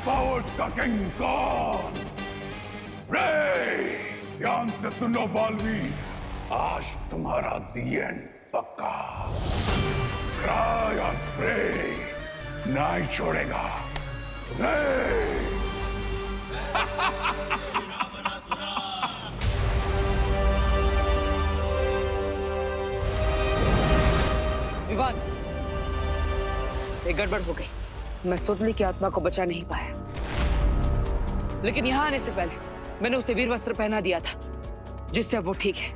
Powers का king कौन? रे, ध्यान से सुनो बालवीर, आज तुम्हारा दी एंड पक्का। ट्राई और प्रे नहीं छोड़ेगा। रे विवान, एक गड़बड़ हो गई। मैं सुतली की आत्मा को बचा नहीं पाया, लेकिन यहाँ आने से पहले मैंने उसे वीर वस्त्र पहना दिया था, जिससे अब वो ठीक है।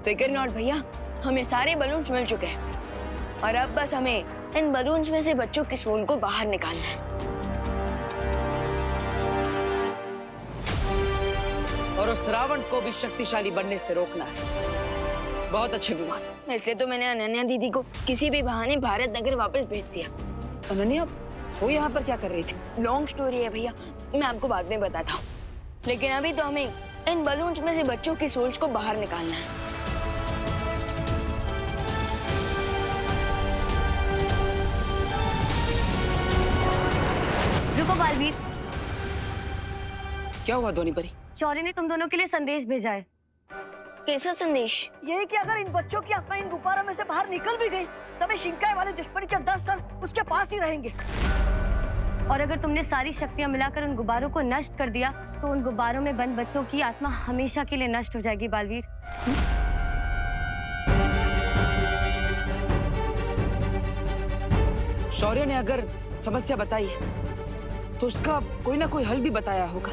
फिकर नॉट भैया, हमें सारे बलून्स मिल चुके हैं और अब बस हमें इन बलून्स में से बच्चों की सोल को बाहर निकालना है। और उस रावण को भी शक्तिशाली बनने से रोकना है। बहुत अच्छे विमान। इसलिए तो मैंने अनन्या दीदी को किसी भी बहाने भारत नगर वापस भेज दिया। अनन्या, वो यहाँ पर क्या कर रही थी? लॉन्ग स्टोरी है भैया, मैं आपको बाद में बताता हूँ। लेकिन अभी तो हमें इन बलून्स में से बच्चों की सोल्स को बाहर निकालना है। रुको बालवीर, क्या हुआ ध्वनि परी? शौर्य ने तुम दोनों के लिए संदेश भेजा है। कैसा संदेश? यही कि अगर इन बच्चों की आत्मा इन गुब्बारों में से बाहर निकल भी गई, तब शिंकाई वाले दुश्मन के 10 सर उसके पास ही रहेंगे। और अगर तुमने सारी शक्तियां मिलाकर उन गुब्बारों को नष्ट कर दिया, तो उन गुब्बारों में बंद बच्चों की आत्मा हमेशा के लिए नष्ट हो जाएगी बालवीर। शौर्य ने अगर समस्या बताई है, तो उसका कोई ना कोई हल भी बताया होगा।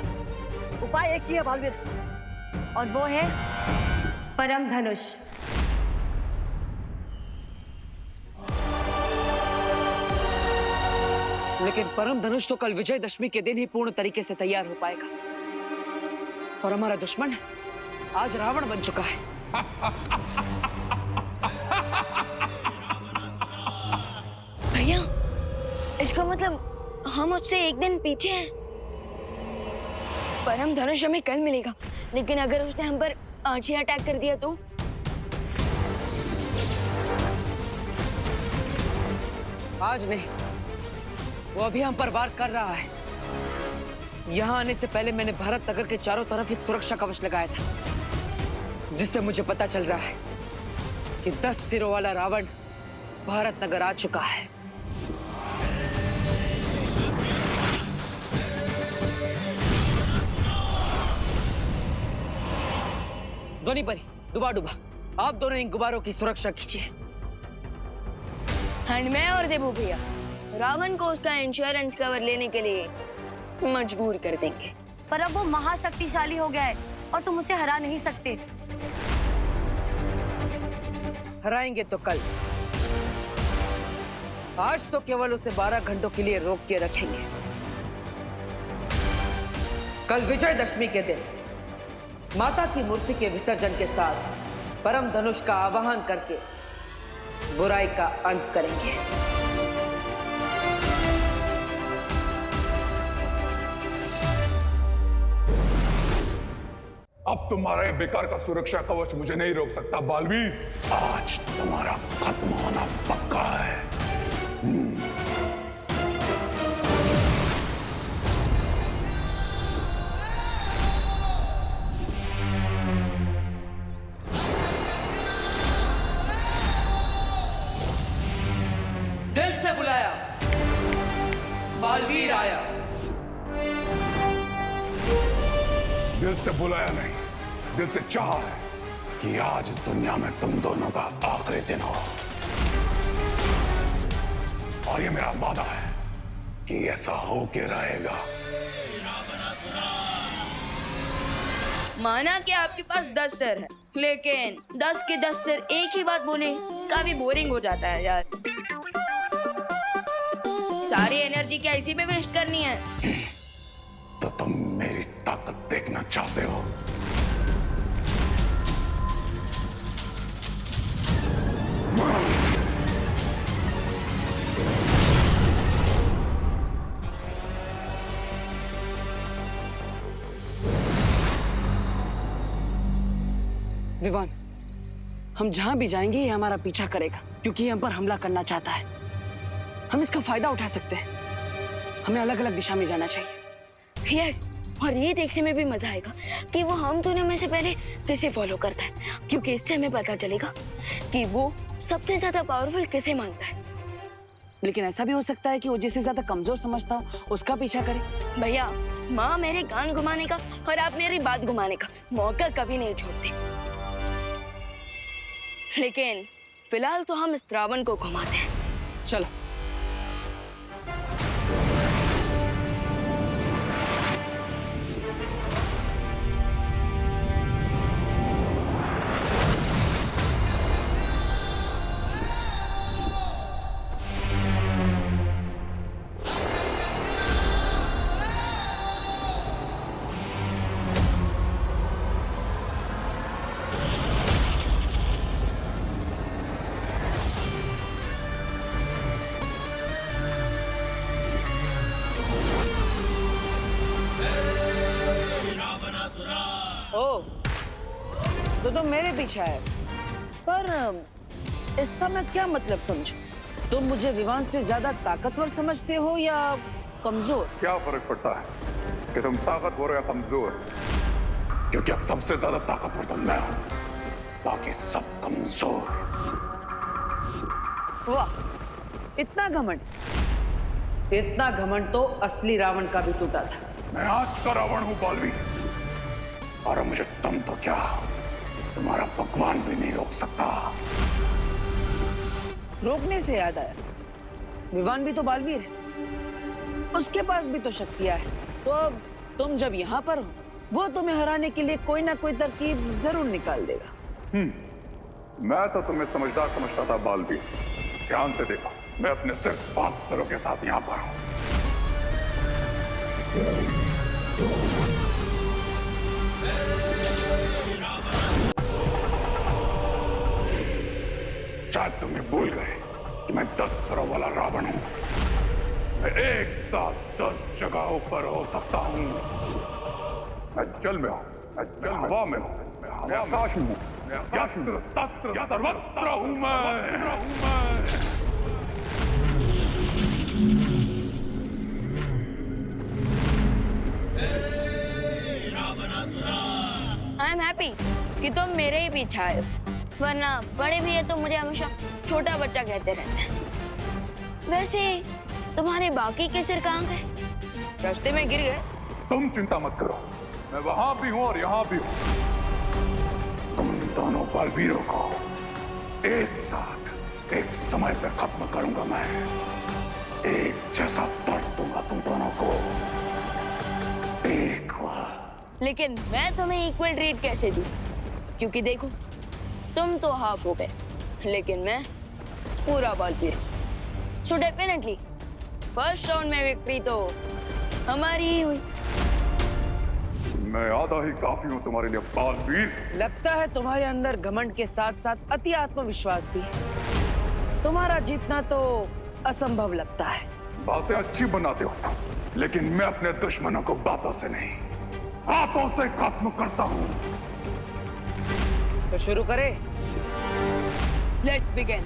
उपाय एक ही है बालवीर, और वो है परम धनुष। लेकिन परम धनुष तो कल विजयदशमी के दिन ही पूर्ण तरीके से तैयार हो पाएगा, और हमारा दुश्मन आज रावण बन चुका है। भैया, इसका मतलब हम उससे एक दिन पीछे हैं। परम धनुष हमें कल मिलेगा, लेकिन अगर उसने हम पर आज ही अटैक कर दिया तो? आज नहीं, वो अभी हम पर वार कर रहा है। यहाँ आने से पहले मैंने भारत नगर के चारों तरफ एक सुरक्षा कवच लगाया था, जिससे मुझे पता चल रहा है कि 10 सिरों वाला रावण भारत नगर आ चुका है। ध्वनि परी, डुबा डुबा, आप दोनों इन गुब्बारों की सुरक्षा कीजिए। मैं और देबू भैया रावण को उसका इंश्योरेंस कवर लेने के लिए मजबूर कर देंगे। पर अब वो महाशक्तिशाली हो गया है और तुम उसे हरा नहीं सकते। हराएंगे तो कल, आज तो केवल उसे 12 घंटों के लिए रोक के रखेंगे। कल विजयदशमी के दिन माता की मूर्ति के विसर्जन के साथ परम धनुष का आवाहन करके बुराई का अंत करेंगे। अब तुम्हारा ये बेकार का सुरक्षा कवच मुझे नहीं रोक सकता बालवीर। आज तुम्हारा खत्म होना पक्का है। दिल से बुलाया, बालवीर आया। दिल से बुलाया नहीं, दिल से चाहा है कि आज इस दुनिया में तुम दोनों का आखिरी दिन हो। और ये मेरा वादा है कि ऐसा हो के रहेगा। माना कि आपके पास 10 सर है, लेकिन 10 के 10 सर एक ही बात बोले काफी बोरिंग हो जाता है यार। सारी एनर्जी क्या इसी पे वेस्ट करनी है? तो तुम मेरी ताकत देखना चाहते हो? विवान, हम जहां भी जाएंगे ये हमारा पीछा करेगा, क्योंकि ये हम पर हमला करना चाहता है। हम इसका फायदा उठा सकते हैं। हमें अलग अलग दिशा में जाना चाहिए। यस, और ये देखने में भी मजा आएगा कि वो हम दोनों में से पहले किसे फॉलो करता है, क्योंकि इससे हमें पता चलेगा कि वो सबसे ज्यादा पावरफुल किसे मानता है। लेकिन ऐसा भी हो सकता है कि वो जिसे ज्यादा कमजोर समझता हो उसका पीछा करे। भैया, माँ मेरे कान घुमाने का और आप मेरी बात घुमाने का मौका कभी नहीं छोड़ते। लेकिन फिलहाल तो हम इस रावण को घुमाते हैं। चलो। ओ, तो तुम मेरे पीछे आए, पर इसका मैं क्या मतलब समझूं? तुम मुझे विवान से ज्यादा ताकतवर समझते हो या कमजोर? क्या फर्क पड़ता है कि तुम ताकतवर हो या कमजोर? क्योंकि अब सबसे ज्यादा ताकतवर तो मैं हूं, बाकी सब कमजोर। वाह, इतना घमंड! इतना घमंड तो असली रावण का भी टूटा था। मैं आज का रावण हूं बालवी, और मुझे तुम तो क्या, तुम्हारा भगवान भी नहीं रोक सकता। रोकने से याद आया, विवान भी तो बालवीर है, उसके पास भी तो शक्तियां है। तो अब तुम जब यहाँ पर हो, वो तुम्हें हराने के लिए कोई ना कोई तरकीब जरूर निकाल देगा। मैं तो तुम्हें समझदार समझता था बालवीर। ध्यान से देखो, मैं अपने सिर्फ 5 सरों के साथ यहाँ पर हूँ। शायद तुम्हें भूल गए कि मैं 10 सरों वाला रावण हूँ। मैं एक साथ 10 जगहों पर हो सकता हूँ। मैं जल में हूँ, मैं हवा में हूँ, मैं आकाश में हूँ, मैं आकाश में सर्वत्र हूँ मैं। आई एम हैप्पी कि तुम मेरे ही पीछे आए हो, वरना बड़े भैया तो मुझे हमेशा छोटा बच्चा कहते रहते हैं। वैसे तुम्हारे बाकी के सिर कहाँ गए? रास्ते में गिर गए? तुम चिंता मत करो, मैं वहां भी हूं और यहाँ भी हूं। तुम दोनों बालवीरों को एक साथ एक समय पर खत्म करूंगा मैं। एक जैसा दर्द दूंगा तुम दोनों को, एक बार। लेकिन मैं तुम्हें इक्वल ट्रीट कैसे दूं? क्योंकि देखो, तुम तो हाफ हो गए, लेकिन मैं पूरा बालवीर हूं। सो डेफिनेटली फर्स्ट राउंड में विक्ट्री तो हमारी ही हुई। मैं आधा ही काफी हूं तुम्हारे लिए बालवीर। लगता है तुम्हारे अंदर घमंड के साथ साथ अति आत्मविश्वास भी है। तुम्हारा जीतना तो असंभव लगता है। बातें अच्छी बनाते हो, लेकिन मैं अपने दुश्मनों को बातों से नहीं, हाथों से खत्म करता हूं। तो शुरू करें। Let's begin.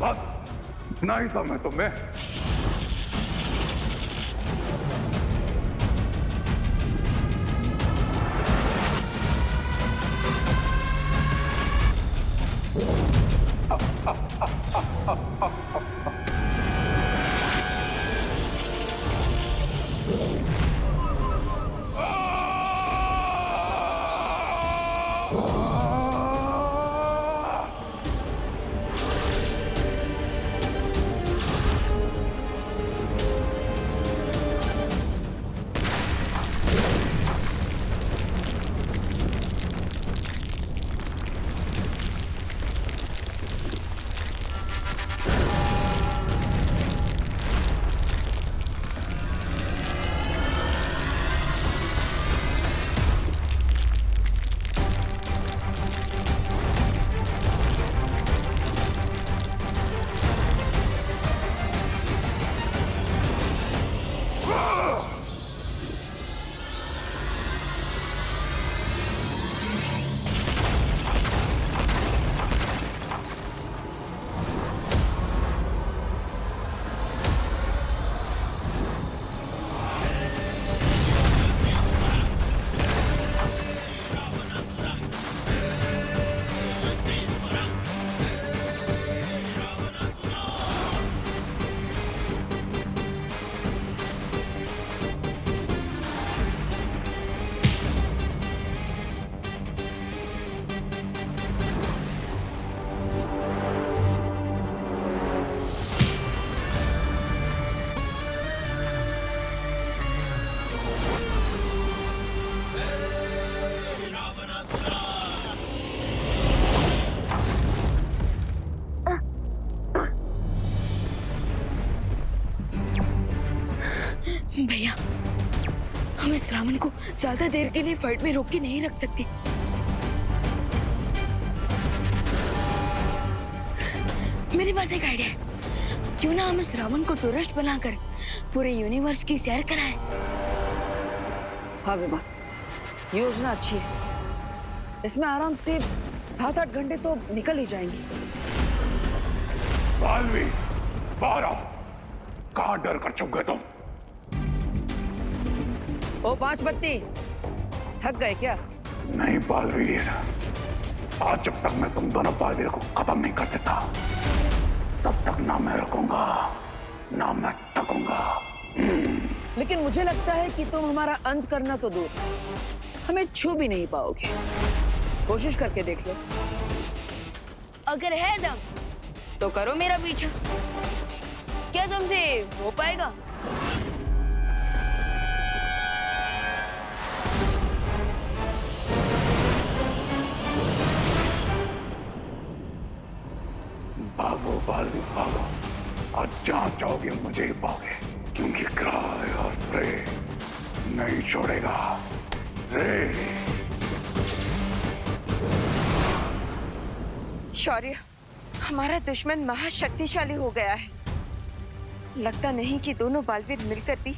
बस इतना ही था मैं तुम्हें। भैया, हम इस रावण को ज्यादा देर के लिए फाइट में रोक के नहीं रख सकते। मेरे पास एक आइडिया है। क्यों ना हम इस रावण को टूरिस्ट बनाकर पूरे यूनिवर्स की सैर कराएं? हाँ विमान, योजना अच्छी है। इसमें आराम से 7-8 घंटे तो निकल ही जाएंगे। बालवीर, बाहर आओ। कहाँ डर कर चुप गए तुम? ओ पांच बत्ती, थक गए क्या? नहीं बालवीर, आज जब तक मैं तुम दोनों बालवीर को खत्म नहीं कर देता, तब तक ना मैं रुकूंगा ना मैं थकूंगा। लेकिन मुझे लगता है कि तुम हमारा अंत करना तो दूर, हमें छू भी नहीं पाओगे। कोशिश करके देख लो। अगर है दम तो करो मेरा पीछा। क्या तुमसे हो पाएगा? भागो बालवीर भागो, आज जहां जाओगे मुझे ही पाओगे, क्योंकि क्राय और प्रे नहीं छोड़ेगा। रे शौर्य, हमारा दुश्मन महाशक्तिशाली हो गया है। लगता नहीं कि दोनों बालवीर मिलकर भी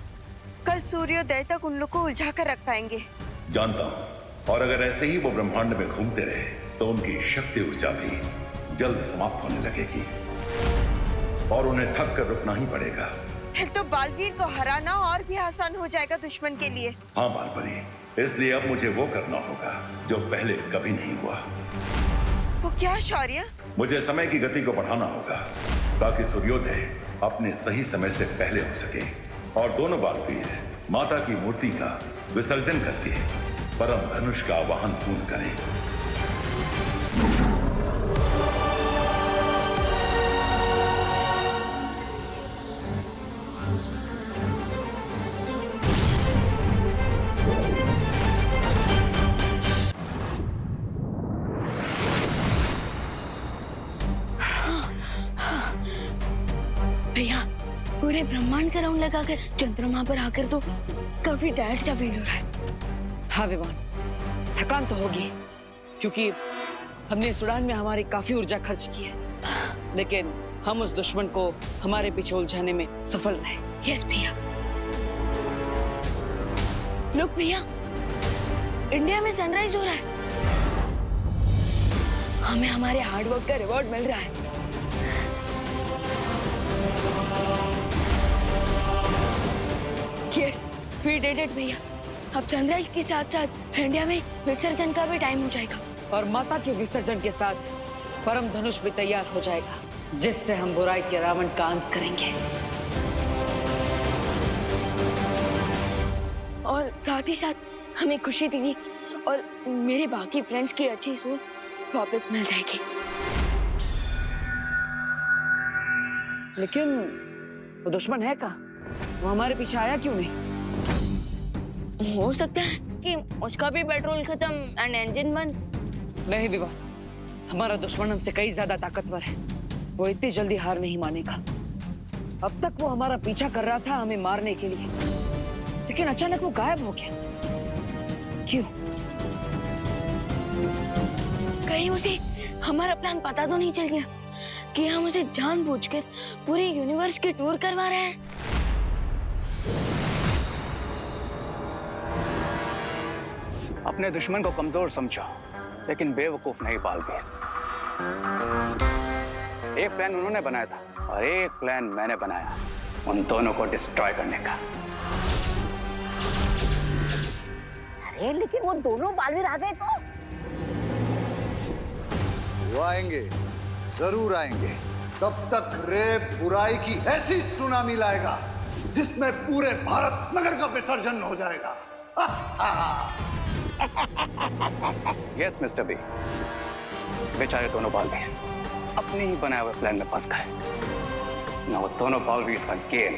कल सूर्योदय तक उन लोग को उलझा कर रख पाएंगे। जानता हूं, और अगर ऐसे ही वो ब्रह्मांड में घूमते रहे तो उनकी शक्ति ऊर्जा भी जल्द समाप्त होने लगेगी और उन्हें थक कर रुकना ही पड़ेगा। फिर तो बालवीर को हराना और भी आसान हो जाएगा दुश्मन के लिए। हाँ बालपरी, इसलिए अब मुझे वो करना होगा जो पहले कभी नहीं हुआ। वो क्या शौर्य? मुझे समय की गति को बढ़ाना होगा ताकि सूर्योदय अपने सही समय से पहले हो सके और दोनों बालवीर माता की मूर्ति का विसर्जन करके परम धनुष का आवाहन पूर्ण करें। भैया, पूरे ब्रह्मांड का राउंड लगाकर चंद्रमा पर आकर तो काफी टायर्ड सा फील हो रहा है। हाँ विमान, थकान तो होगी क्योंकि हमने इस उड़ान में हमारी काफी ऊर्जा खर्च की है, लेकिन हम उस दुश्मन को हमारे पीछे उलझाने में सफल रहे। यस भैया। लुक भैया, इंडिया में सनराइज हो रहा है। हमें हमारे हार्डवर्क का रिवॉर्ड मिल रहा है। यस, वी डिड इट भैया। अब सनराइज के साथ साथ इंडिया में विसर्जन का भी टाइम हो जाएगा और माता के विसर्जन के साथ परम धनुष भी तैयार हो जाएगा, जिससे हम बुराई के रावण का अंत करेंगे। और साथ ही साथ हमें खुशी दीदी और मेरे बाकी फ्रेंड्स की अच्छी सोच वापस मिल जाएगी। लेकिन वो दुश्मन है कहाँ? वो हमारे पीछे आया क्यों नहीं? हो सकता है कि उसका भी पेट्रोल खत्म एंड इंजन बंद। नहीं विवाह, हमारा दुश्मन हमसे कई ज्यादा ताकतवर है। वो इतनी जल्दी हार नहीं मानेगा। अब तक वो हमारा पीछा कर रहा था हमें मारने के लिए, लेकिन अचानक वो गायब हो गया। क्यों? कहीं उसे हमारा प्लान पता तो नहीं चल गया कि हम उसे जानबूझकर पूरे यूनिवर्स की टूर करवा रहे हैं? अपने दुश्मन को कमजोर समझो, लेकिन बेवकूफ नहीं बालवीर। एक प्लान उन्होंने बनाया था और एक प्लान मैंने बनाया, उन दोनों को डिस्ट्रॉय करने का। अरे लेकिन वो दोनों बालवीर आ गए तो? वो आएंगे, जरूर आएंगे। तब तक रे बुराई की ऐसी सुनामी लाएगा जिसमें पूरे भारत नगर का विसर्जन हो जाएगा। यस मिस्टर बी, बेचारे दोनों बालवीर अपने ही बनाए हुए प्लान में फंस गए। ना वो दोनों बालवीर का गेम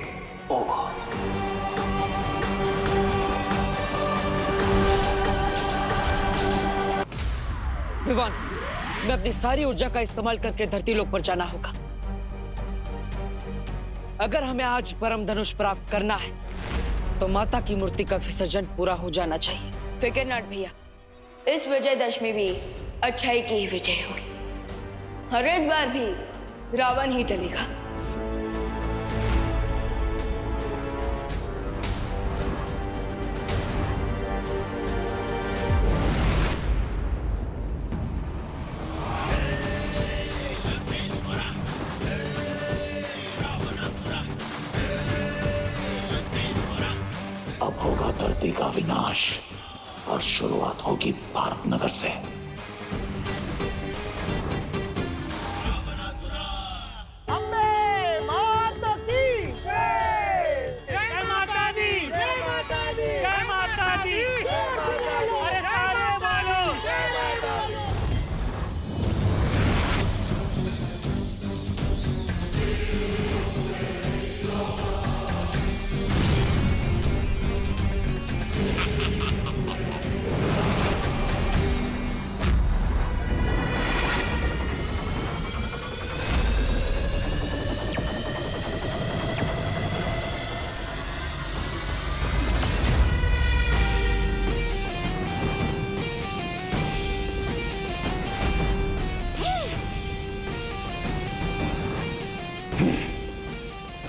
ओवर। विवान, मैं अपनी सारी ऊर्जा का इस्तेमाल करके धरती लोक पर जाना होगा। अगर हमें आज परम धनुष प्राप्त करना है तो माता की मूर्ति का विसर्जन पूरा हो जाना चाहिए। फिकर नॉट भैया, इस विजयदशमी भी अच्छाई की ही विजय होगी और इस बार भी रावण ही चलेगा। अब होगा धरती का विनाश और शुरुआत होगी भारत नगर से।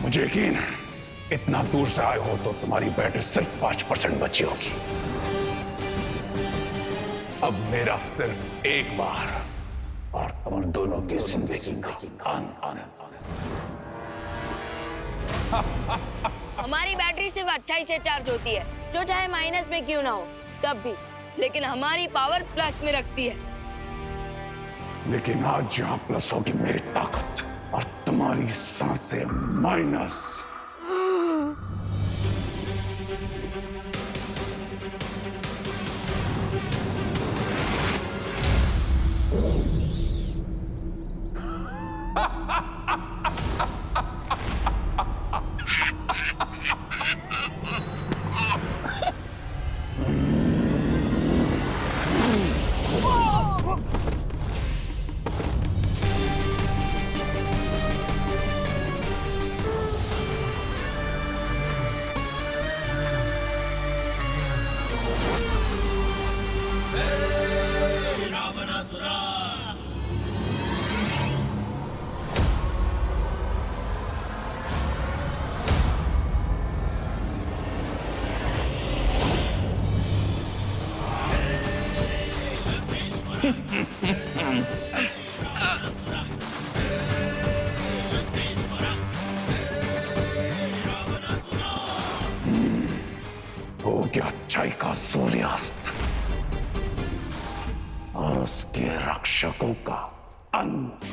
मुझे यकीन है इतना दूर से आए हो तो तुम्हारी बैटरी सिर्फ 5% बची होगी। अब मेरा सिर्फ एक बार और तुम दोनों की जिंदगी का अंत। हमारी बैटरी सिर्फ अच्छाई से चार्ज होती है, जो चाहे माइनस में क्यों ना हो तब भी, लेकिन हमारी पावर प्लस में रखती है। लेकिन आज जहां प्लस होगी मेरी ताकत और तुम्हारी सांसें माइनस। हो गया अच्छाई का सूर्यास्त और उसके रक्षकों का अंत।